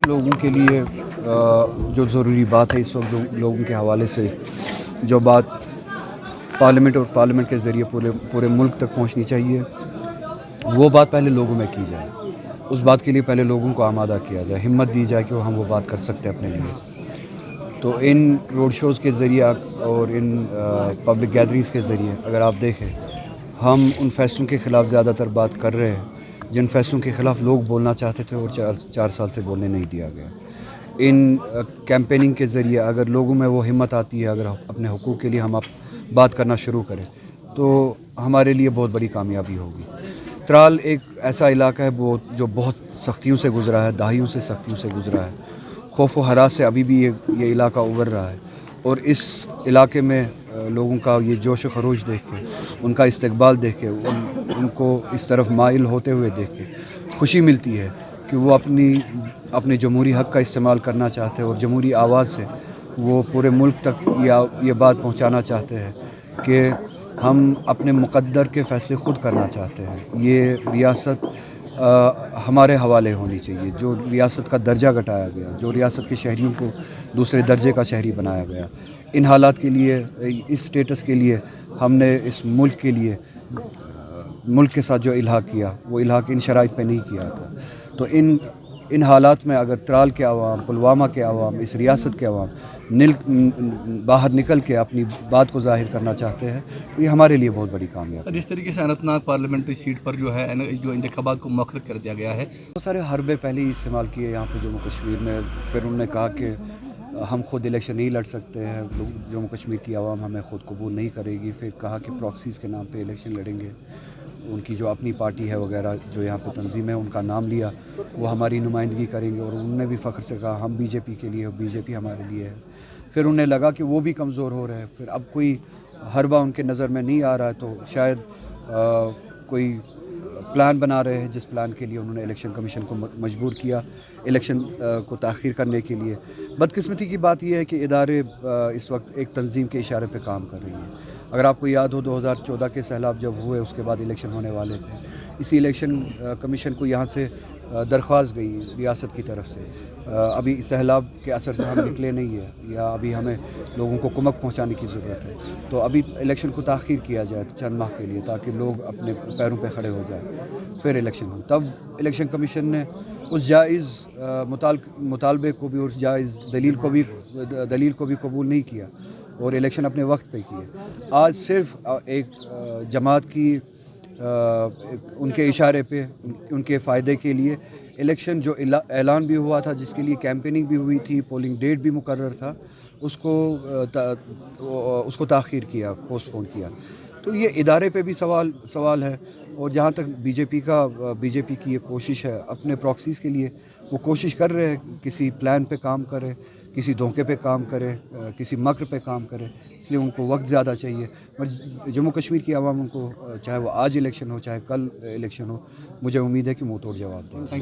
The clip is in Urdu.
لوگوں کے لیے جو ضروری بات ہے اس وقت لوگوں کے حوالے سے جو بات پارلیمنٹ اور پارلیمنٹ کے ذریعے پورے ملک تک پہنچنی چاہیے، وہ بات پہلے لوگوں میں کی جائے. اس بات کے لیے پہلے لوگوں کو آمادہ کیا جائے، ہمت دی جائے کہ ہم وہ بات کر سکتے ہیں اپنے لیے. تو ان روڈ شوز کے ذریعے اور ان پبلک گیدرنگز کے ذریعے اگر آپ دیکھیں، ہم ان فیصلوں کے خلاف زیادہ تر بات کر رہے ہیں جن فیصلوں کے خلاف لوگ بولنا چاہتے تھے اور 4 سال سے بولنے نہیں دیا گیا. ان کیمپیننگ کے ذریعے اگر لوگوں میں وہ ہمت آتی ہے، اگر اپنے حقوق کے لیے ہم بات کرنا شروع کریں تو ہمارے لیے بہت بڑی کامیابی ہوگی. ترال ایک ایسا علاقہ ہے جو بہت سختیوں سے گزرا ہے، دہائیوں سے سختیوں سے گزرا ہے. خوف و ہراس سے ابھی بھی یہ علاقہ ابھر رہا ہے، اور اس علاقے میں لوگوں کا یہ جوش و خروش دیکھ کے، ان کا استقبال دیکھ کے، ان کو اس طرف مائل ہوتے ہوئے دیکھ کے خوشی ملتی ہے کہ وہ اپنے جمہوری حق کا استعمال کرنا چاہتے ہیں، اور جمہوری آواز سے وہ پورے ملک تک یہ بات پہنچانا چاہتے ہیں کہ ہم اپنے مقدر کے فیصلے خود کرنا چاہتے ہیں. یہ ریاست ہمارے حوالے ہونی چاہیے. جو ریاست کا درجہ گھٹایا گیا، جو ریاست کے شہریوں کو دوسرے درجے کا شہری بنایا گیا، ان حالات کے لیے، اس سٹیٹس کے لیے ہم نے اس ملک کے لیے ملک کے ساتھ جو الحاق کیا، وہ الحاق ان شرائط پہ نہیں کیا تھا. تو ان حالات میں اگر ترال کے عوام، پلوامہ کے عوام، اس ریاست کے عوام باہر نکل کے اپنی بات کو ظاہر کرنا چاہتے ہیں تو یہ ہمارے لیے بہت بڑی کامیابی ہے. جس طریقے سے اننت ناگ پارلیمنٹری سیٹ پر جو ہے جو انتخابات کو مؤخر کر دیا گیا ہے، بہت سارے حربے پہلے ہی استعمال کیے یہاں پہ جموں کشمیر میں. پھر انہوں نے کہا کہ ہم خود الیکشن نہیں لڑ سکتے ہیں، جموں کشمیر کی عوام ہمیں خود قبول نہیں کرے گی. پھر کہا کہ پراکسیز کے نام پہ الیکشن لڑیں گے. ان کی جو اپنی پارٹی ہے وغیرہ جو یہاں پہ تنظیم ہے، ان کا نام لیا، وہ ہماری نمائندگی کریں گے. اور انہوں نے بھی فخر سے کہا ہم بی جے پی کے لیے، بی جے پی ہمارے لیے ہے. پھر انہیں لگا کہ وہ بھی کمزور ہو رہے ہیں، پھر اب کوئی حربہ ان کے نظر میں نہیں آ رہا ہے، تو شاید کوئی پلان بنا رہے ہیں جس پلان کے لیے انہوں نے الیکشن کمیشن کو مجبور کیا الیکشن کو تاخیر کرنے کے لیے. بدقسمتی کی بات یہ ہے کہ ادارے اس وقت ایک تنظیم کے اشارے پہ کام کر رہی ہیں. اگر آپ کو یاد ہو 2014 کے سیلاب جب ہوئے، اس کے بعد الیکشن ہونے والے تھے، اسی الیکشن کمیشن کو یہاں سے درخواست گئی ریاست کی طرف سے، ابھی سیلاب کے اثر سے ہم نکلے نہیں ہیں، یا ابھی ہمیں لوگوں کو کمک پہنچانے کی ضرورت ہے، تو ابھی الیکشن کو تاخیر کیا جائے چند ماہ کے لیے تاکہ لوگ اپنے پیروں پہ کھڑے ہو جائیں، پھر الیکشن ہو. تب الیکشن کمیشن نے اس جائز مطالبے کو بھی، اس جائز دلیل کو بھی قبول نہیں کیا اور الیکشن اپنے وقت پہ کیے. آج صرف ایک جماعت کی ان کے اشارے پہ، ان کے فائدے کے لیے الیکشن جو اعلان بھی ہوا تھا، جس کے لیے کیمپیننگ بھی ہوئی تھی، پولنگ ڈیٹ بھی مقرر تھا، اس کو تاخیر کیا، پوسٹ پون کیا. تو یہ ادارے پہ بھی سوال ہے. اور جہاں تک بی جے پی کی یہ کوشش ہے اپنے پراکسیز کے لیے، وہ کوشش کر رہے ہیں کسی پلان پہ کام کرے، کسی دھوکے پہ کام کرے، کسی مکر پہ کام کرے، اس لیے ان کو وقت زیادہ چاہیے. جموں کشمیر کی عوام ان کو، چاہے وہ آج الیکشن ہو چاہے کل الیکشن ہو، مجھے امید ہے کہ منہ توڑ جواب دیں.